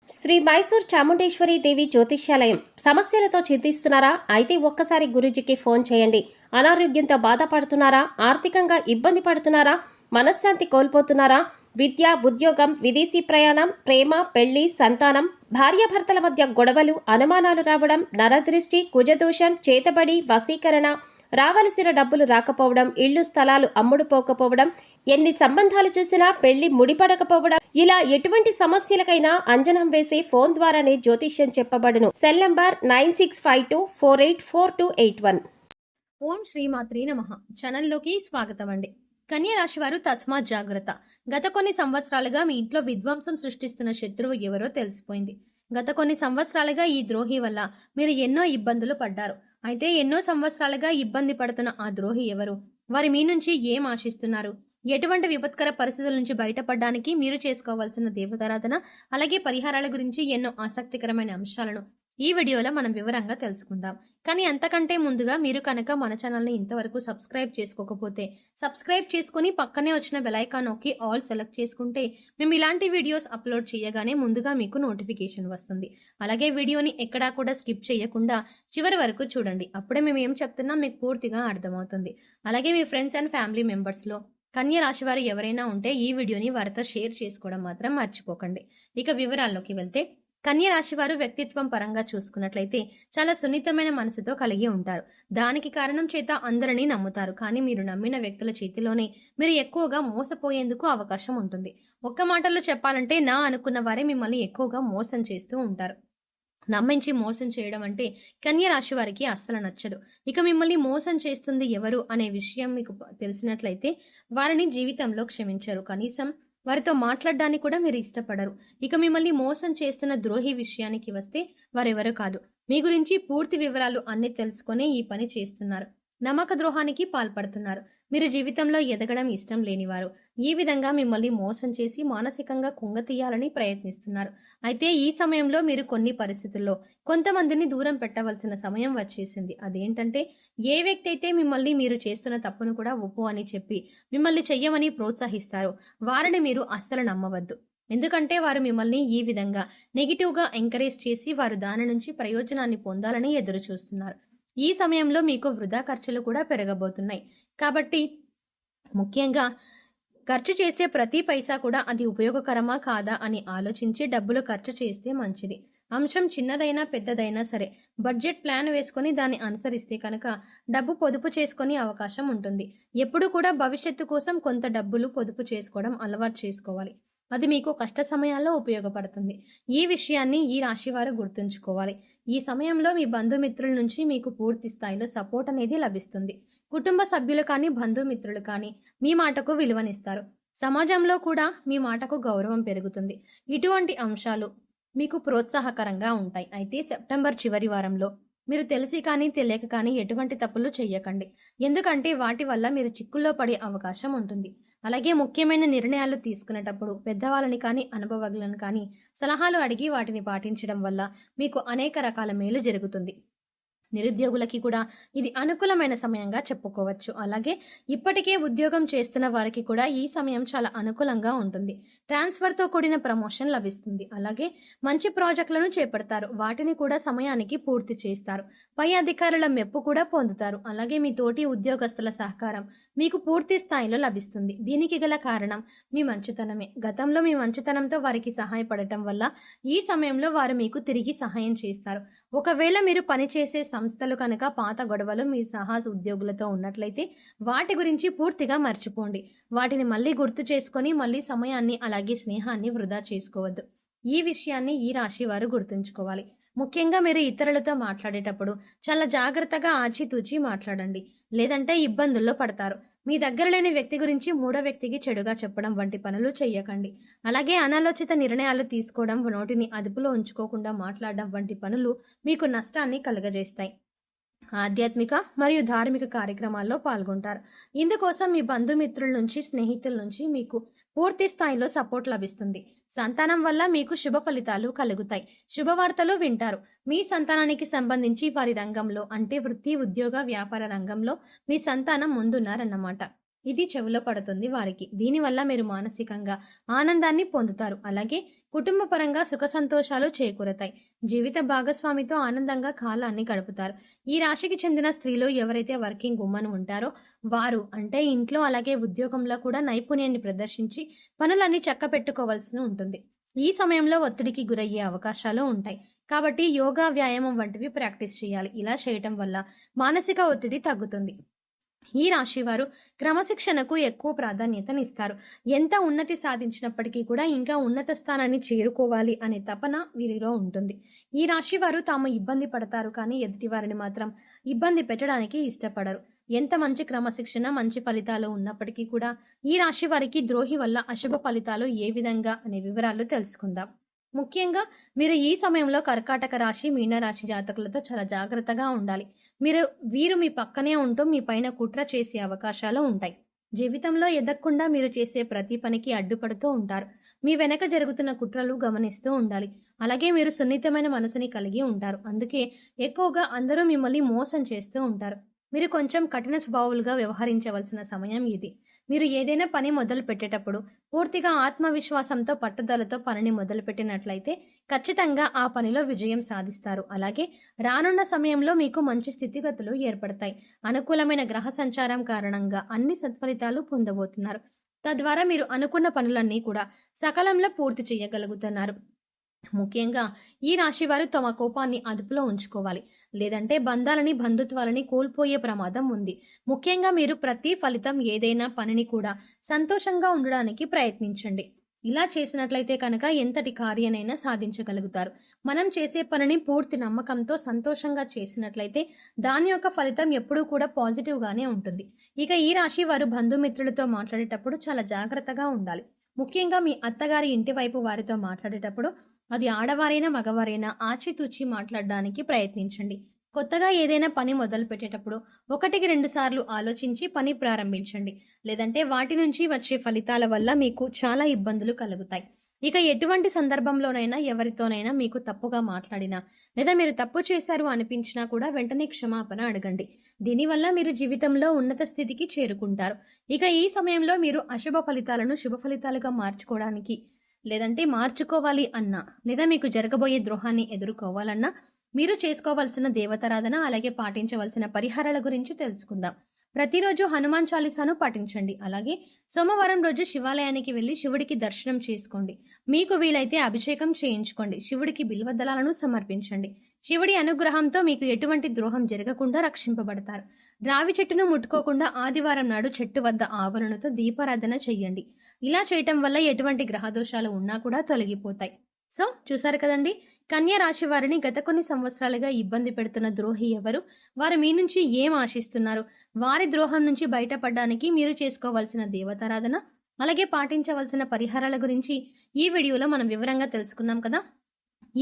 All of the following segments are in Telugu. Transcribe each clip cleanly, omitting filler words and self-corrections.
శ్రీ మైసూర్ చాముండేశ్వరి దేవి జ్యోతిష్యాలయం. సమస్యలతో చింతిస్తున్నారా? అయితే ఒక్కసారి గురూజీకి ఫోన్ చేయండి. అనారోగ్యంతో బాధపడుతున్నారా? ఆర్థికంగా ఇబ్బంది పడుతున్నారా? మనశ్శాంతి కోల్పోతున్నారా? విద్య, ఉద్యోగం, విదేశీ ప్రయాణం, ప్రేమ, పెళ్లి, సంతానం, భార్యాభర్తల మధ్య గొడవలు, అనుమానాలు రావడం, నరదృష్టి, కుజదోషం, చేతబడి, వశీకరణ, రావలసిన డబ్బులు రాకపోవడం, ఇళ్లు స్థలాలు అమ్ముడుపోకపోవడం, ఎన్ని సంబంధాలు చూసినా పెళ్లి ముడిపడకపోవడం, ఇలా ఎటువంటి సమస్యలకైనా అంజనం వేసే ఫోన్ ద్వారానే జ్యోతిష్యం చెప్పబడును. Cell number 9652484281. ఓం శ్రీమాత్రే నమః. ఛానల్లోకి స్వాగతం అండి. కన్యా రాశి వారు తస్మాత్ జాగ్రత్త. గత కొన్ని సంవత్సరాలుగా మీ ఇంట్లో విధ్వంసం సృష్టిస్తున్న శత్రువు ఎవరో తెలిసిపోయింది. గత కొన్ని సంవత్సరాలుగా ఈ ద్రోహి వల్ల మీరు ఎన్నో ఇబ్బందులు పడ్డారు. అయితే ఎన్నో సంవత్సరాలుగా ఇబ్బంది పడుతున్న ఆ ద్రోహి ఎవరు? వారి మీ నుంచి ఏం ఆశిస్తున్నారు? ఎటువంటి విపత్కర పరిస్థితుల నుంచి బయటపడడానికి మీరు చేసుకోవాల్సిన దేవతారాధన, అలాగే పరిహారాల గురించి ఎన్నో ఆసక్తికరమైన అంశాలను ఈ వీడియోలో మనం వివరంగా తెలుసుకుందాం. కానీ అంతకంటే ముందుగా మీరు కనుక మన ఛానల్ని ఇంతవరకు సబ్స్క్రైబ్ చేసుకోకపోతే సబ్స్క్రైబ్ చేసుకుని పక్కనే వచ్చిన బెల్ ఐకాన్ నొక్కి ఆల్ సెలెక్ట్ చేసుకుంటే మేము ఇలాంటి వీడియోస్ అప్లోడ్ చేయగానే ముందుగా మీకు నోటిఫికేషన్ వస్తుంది. అలాగే వీడియోని ఎక్కడా కూడా స్కిప్ చేయకుండా చివరి వరకు చూడండి. అప్పుడే మేము ఏం చెప్తున్నా మీకు పూర్తిగా అర్థమవుతుంది. అలాగే మీ ఫ్రెండ్స్ అండ్ ఫ్యామిలీ మెంబర్స్లో కన్యా రాశి వారు ఎవరైనా ఉంటే ఈ వీడియోని వారితో షేర్ చేసుకోవడం మాత్రం మర్చిపోకండి. ఇక వివరాల్లోకి వెళ్తే, కన్యా రాశి వారు వ్యక్తిత్వం పరంగా చూసుకున్నట్లయితే చాలా సున్నితమైన మనసుతో కలిగి ఉంటారు. దానికి కారణం చేత అందరినీ నమ్ముతారు. కానీ మీరు నమ్మిన వ్యక్తుల చేతిలోనే మీరు ఎక్కువగా మోసపోయేందుకు అవకాశం ఉంటుంది. ఒక్క మాటలో చెప్పాలంటే నా అనుకున్న వారే మిమ్మల్ని ఎక్కువగా మోసం చేస్తూ ఉంటారు. నమ్మించి మోసం చేయడం అంటే కన్యా రాశి వారికి అస్సలు నచ్చదు. ఇక మిమ్మల్ని మోసం చేస్తుంది ఎవరు అనే విషయం మీకు తెలిసినట్లయితే వారిని జీవితంలో క్షమించరు. కనీసం వారితో మాట్లాడడానికి కూడా మీరు ఇష్టపడరు. ఇక మిమ్మల్ని మోసం చేస్తున్న ద్రోహి విషయానికి వస్తే వారెవరో కాదు, మీ గురించి పూర్తి వివరాలు అన్ని తెలుసుకునే ఈ పని చేస్తున్నారు. నమ్మక ద్రోహానికి పాల్పడుతున్నారు. మీరు జీవితంలో ఎదగడం ఇష్టం లేనివారు. ఈ విధంగా మిమ్మల్ని మోసం చేసి మానసికంగా కుంగతీయాలని ప్రయత్నిస్తున్నారు. అయితే ఈ సమయంలో మీరు కొన్ని పరిస్థితుల్లో కొంతమందిని దూరం పెట్టవలసిన సమయం వచ్చేసింది. అదేంటంటే, ఏ వ్యక్తి అయితే మిమ్మల్ని మీరు చేస్తున్న తప్పును కూడా ఒప్పు అని చెప్పి మిమ్మల్ని చెయ్యమని ప్రోత్సహిస్తారో వారిని మీరు అస్సలు నమ్మవద్దు. ఎందుకంటే వారు మిమ్మల్ని ఈ విధంగా నెగిటివ్గా ఎంకరేజ్ చేసి వారు దాని నుంచి ప్రయోజనాన్ని పొందాలని ఎదురు చూస్తున్నారు. ఈ సమయంలో మీకు వృధా ఖర్చులు కూడా పెరగబోతున్నాయి. కాబట్టి ముఖ్యంగా ఖర్చు చేసే ప్రతి పైసా కూడా అది ఉపయోగకరమా కాదా అని ఆలోచించి డబ్బులు ఖర్చు చేస్తే మంచిది. అంశం చిన్నదైనా పెద్దదైనా సరే బడ్జెట్ ప్లాన్ వేసుకొని దాన్ని అనుసరిస్తే కనుక డబ్బు పొదుపు చేసుకునే అవకాశం ఉంటుంది. ఎప్పుడు కూడా భవిష్యత్తు కోసం కొంత డబ్బులు పొదుపు చేసుకోవడం అలవాటు చేసుకోవాలి. అది మీకు కష్ట సమయాల్లో ఉపయోగపడుతుంది. ఈ విషయాన్ని ఈ రాశి వారు గుర్తుంచుకోవాలి. ఈ సమయంలో మీ బంధుమిత్రుల నుంచి మీకు పూర్తి స్థాయిలో సపోర్ట్ అనేది లభిస్తుంది. కుటుంబ సభ్యులు కానీ బంధుమిత్రులు కానీ మీ మాటకు విలువనిస్తారు. సమాజంలో కూడా మీ మాటకు గౌరవం పెరుగుతుంది. ఇటువంటి అంశాలు మీకు ప్రోత్సాహకరంగా ఉంటాయి. అయితే సెప్టెంబర్ చివరి వారంలో మీరు తెలిసి కానీ తెలియక కానీ ఎటువంటి తప్పులు చెయ్యకండి. ఎందుకంటే వాటి వల్ల మీరు చిక్కుల్లో పడే అవకాశం ఉంటుంది. అలాగే ముఖ్యమైన నిర్ణయాలు తీసుకునేటప్పుడు పెద్దవాళ్ళని కానీ అనుభవజ్ఞులను కానీ సలహాలు అడిగి వాటిని పాటించడం వల్ల మీకు అనేక రకాల మేలు జరుగుతుంది. నిరుద్యోగులకి కూడా ఇది అనుకూలమైన సమయంగా చెప్పుకోవచ్చు. అలాగే ఇప్పటికే ఉద్యోగం చేస్తున్న వారికి కూడా ఈ సమయం చాలా అనుకూలంగా ఉంటుంది. ట్రాన్స్ఫర్తో కూడిన ప్రమోషన్ లభిస్తుంది. అలాగే మంచి ప్రాజెక్టులను చేపడతారు. వాటిని కూడా సమయానికి పూర్తి చేస్తారు. పై అధికారుల మెప్పు కూడా పొందుతారు. అలాగే మీ తోటి ఉద్యోగస్తుల సహకారం మీకు పూర్తి స్థాయిలో లభిస్తుంది. దీనికి గల కారణం మీ మంచితనమే. గతంలో మీ మంచితనంతో వారికి సహాయపడటం వల్ల ఈ సమయంలో వారు మీకు తిరిగి సహాయం చేస్తారు. ఒకవేళ మీరు పనిచేసే సంస్థలు కనుక పాత గొడవలు మీ సహా ఉద్యోగులతో ఉన్నట్లయితే వాటి గురించి పూర్తిగా మర్చిపోండి. వాటిని మళ్ళీ గుర్తు చేసుకొని మళ్ళీ సమయాన్ని అలాగే స్నేహాన్ని వృధా చేసుకోవద్దు. ఈ విషయాన్ని ఈ రాశి వారు గుర్తుంచుకోవాలి. ముఖ్యంగా మీరు ఇతరులతో మాట్లాడేటప్పుడు చాలా జాగ్రత్తగా ఆచితూచి మాట్లాడండి. లేదంటే ఇబ్బందుల్లో పడతారు. మీ దగ్గర లేని వ్యక్తి గురించి మూడో వ్యక్తికి చెడుగా చెప్పడం వంటి పనులు చెయ్యకండి. అలాగే అనాలోచిత నిర్ణయాలు తీసుకోవడం, నోటిని అదుపులో ఉంచుకోకుండా మాట్లాడడం వంటి పనులు మీకు నష్టాన్ని కలుగజేస్తాయి. ఆధ్యాత్మిక మరియు ధార్మిక కార్యక్రమాల్లో పాల్గొంటారు. ఇందుకోసం మీ బంధుమిత్రుల నుంచి స్నేహితుల నుంచి మీకు పూర్తి స్థాయిలో సపోర్ట్ లభిస్తుంది. సంతానం వల్ల మీకు శుభ ఫలితాలు కలుగుతాయి. శుభవార్తలు వింటారు. మీ సంతానానికి సంబంధించి వారి రంగంలో అంటే వృత్తి, ఉద్యోగ, వ్యాపార రంగంలో మీ సంతానం ముందున్నారన్నమాట. ఇది చెవిలో పడుతుంది వారికి. దీనివల్ల మీరు మానసికంగా ఆనందాన్ని పొందుతారు. అలాగే కుటుంబ పరంగా సుఖ సంతోషాలు చేకూరతాయి. జీవిత భాగస్వామితో ఆనందంగా కాలాన్ని గడుపుతారు. ఈ రాశికి చెందిన స్త్రీలు ఎవరైతే వర్కింగ్ ఉమెన్ ఉంటారో వారు అంటే ఇంట్లో అలాగే ఉద్యోగంలో కూడా నైపుణ్యాన్ని ప్రదర్శించి పనులన్నీ చక్కబెట్టుకోవాల్సి ఉంటుంది. ఈ సమయంలో ఒత్తిడికి గురయ్యే అవకాశాలు ఉంటాయి. కాబట్టి యోగా, వ్యాయామం వంటివి ప్రాక్టీస్ చేయాలి. ఇలా చేయటం వల్ల మానసిక ఒత్తిడి తగ్గుతుంది. ఈ రాశి వారు క్రమశిక్షణకు ఎక్కువ ప్రాధాన్యతనిస్తారు. ఎంత ఉన్నతి సాధించినప్పటికీ కూడా ఇంకా ఉన్నత స్థానాన్ని చేరుకోవాలి అనే తపన వీరిలో ఉంటుంది. ఈ రాశి వారు తాము ఇబ్బంది పడతారు, కానీ ఎదుటి వారిని మాత్రం ఇబ్బంది పెట్టడానికి ఇష్టపడరు. ఎంత మంచి క్రమశిక్షణ, మంచి ఫలితాలు ఉన్నప్పటికీ కూడా ఈ రాశి వారికి ద్రోహి వల్ల అశుభ ఫలితాలు ఏ విధంగా అనే వివరాలు తెలుసుకుందాం. ముఖ్యంగా మీరు ఈ సమయంలో కర్కాటక రాశి, మీనరాశి జాతకులతో చాలా జాగ్రత్తగా ఉండాలి. వీరు మీ పక్కనే ఉంటూ మీ పైన కుట్ర చేసే అవకాశాలు ఉంటాయి. జీవితంలో ఎదగకుండా మీరు చేసే ప్రతి పనికి అడ్డుపడుతూ ఉంటారు. మీ వెనక జరుగుతున్న కుట్రలు గమనిస్తూ ఉండాలి. అలాగే మీరు సున్నితమైన మనసుని కలిగి ఉంటారు. అందుకే ఎక్కువగా అందరూ మిమ్మల్ని మోసం చేస్తూ ఉంటారు. మీరు కొంచెం కఠిన స్వభావులుగా వ్యవహరించవలసిన సమయం ఇది. మీరు ఏదైనా పని మొదలు పెట్టేటప్పుడు పూర్తిగా ఆత్మవిశ్వాసంతో, పట్టుదలతో పనిని మొదలుపెట్టినట్లయితే ఖచ్చితంగా ఆ పనిలో విజయం సాధిస్తారు. అలాగే రానున్న సమయంలో మీకు మంచి స్థితిగతులు ఏర్పడతాయి. అనుకూలమైన గ్రహ సంచారం కారణంగా అన్ని సత్ఫలితాలు పొందబోతున్నారు. తద్వారా మీరు అనుకున్న పనులన్నీ కూడా సకాలంలో పూర్తి చేయగలుగుతున్నారు. ముఖ్యంగా ఈ రాశి వారు తమ కోపాన్ని అదుపులో ఉంచుకోవాలి. లేదంటే బంధాలని, బంధుత్వాలని కోల్పోయే ప్రమాదం ఉంది. ముఖ్యంగా మీరు ప్రతి ఫలితం ఏదైనా పనిని కూడా సంతోషంగా ఉండడానికి ప్రయత్నించండి. ఇలా చేసినట్లయితే కనుక ఎంతటి కార్యానైనా సాధించగలుగుతారు. మనం చేసే పనిని పూర్తి నమ్మకంతో, సంతోషంగా చేసినట్లయితే దాని యొక్క ఫలితం ఎప్పుడూ కూడా పాజిటివ్ గానే ఉంటుంది. ఇక ఈ రాశి వారు బంధుమిత్రులతో మాట్లాడేటప్పుడు చాలా జాగ్రత్తగా ఉండాలి. ముఖ్యంగా మీ అత్తగారి ఇంటి వైపు వారితో మాట్లాడేటప్పుడు అది ఆడవారైనా మగవారైనా ఆచితూచి మాట్లాడడానికి ప్రయత్నించండి. కొత్తగా ఏదైనా పని మొదలు పెట్టేటప్పుడు 1-2 సార్లు ఆలోచించి పని ప్రారంభించండి. లేదంటే వాటి నుంచి వచ్చే ఫలితాల వల్ల మీకు చాలా ఇబ్బందులు కలుగుతాయి. ఇక ఎటువంటి సందర్భంలోనైనా ఎవరితోనైనా మీకు తప్పుగా మాట్లాడినా లేదా మీరు తప్పు చేశారు అనిపించినా కూడా వెంటనే క్షమాపణ అడగండి. దీనివల్ల మీరు జీవితంలో ఉన్నత స్థితికి చేరుకుంటారు. ఇక ఈ సమయంలో మీరు అశుభ ఫలితాలను శుభ ఫలితాలుగా మార్చుకోవాలి అన్నా లేదా మీకు జరగబోయే ద్రోహాన్ని ఎదుర్కోవాలన్నా మీరు చేసుకోవాల్సిన దేవతారాధన అలాగే పాటించవలసిన పరిహారాల గురించి తెలుసుకుందాం. ప్రతిరోజు హనుమాన్ చాలీసాను పాటించండి. అలాగే సోమవారం రోజు శివాలయానికి వెళ్లి శివుడికి దర్శనం చేసుకోండి. మీకు వీలైతే అభిషేకం చేయించుకోండి. శివుడికి బిల్వదళాలను సమర్పించండి. శివుడి అనుగ్రహంతో మీకు ఎటువంటి ద్రోహం జరగకుండా రక్షింపబడతారు. రావి చెట్టును ముట్టుకోకుండా ఆదివారం నాడు చెట్టు వద్ద ఆవరణతో దీపారాధన చెయ్యండి. ఇలా చేయటం వల్ల ఎటువంటి గ్రహదోషాలు ఉన్నా కూడా తొలగిపోతాయి. సో చూసారు కదండి, కన్యా రాశి వారిని గత కొన్ని సంవత్సరాలుగా ఇబ్బంది పెడుతున్న ద్రోహి ఎవరు, వారు మీ నుంచి ఏం ఆశిస్తున్నారు, వారి ద్రోహం నుంచి బయటపడడానికి మీరు చేసుకోవాల్సిన దేవతారాధన అలాగే పాటించవలసిన పరిహారాల గురించి ఈ వీడియోలో మనం వివరంగా తెలుసుకున్నాం కదా.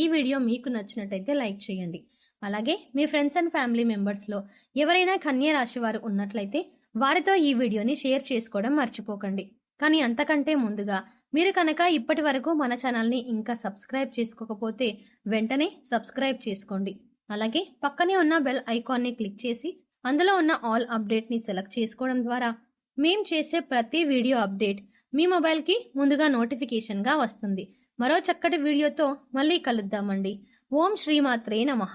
ఈ వీడియో మీకు నచ్చినట్టయితే లైక్ చేయండి. అలాగే మీ ఫ్రెండ్స్ అండ్ ఫ్యామిలీ మెంబర్స్లో ఎవరైనా కన్యా రాశి వారు ఉన్నట్లయితే వారితో ఈ వీడియోని షేర్ చేసుకోవడం మర్చిపోకండి. కానీ అంతకంటే ముందుగా మీరు కనుక ఇప్పటి వరకు మన ఛానల్ని ఇంకా సబ్స్క్రైబ్ చేసుకోకపోతే వెంటనే సబ్స్క్రైబ్ చేసుకోండి. అలాగే పక్కనే ఉన్న బెల్ ఐకాన్ని క్లిక్ చేసి అందులో ఉన్న ఆల్ అప్డేట్ని సెలెక్ట్ చేసుకోవడం ద్వారా మేం చేసే ప్రతి వీడియో అప్డేట్ మీ మొబైల్కి ముందుగా నోటిఫికేషన్గా వస్తుంది. మరో చక్కటి వీడియోతో మళ్ళీ కలుద్దామండి. ఓం శ్రీమాత్రే నమః.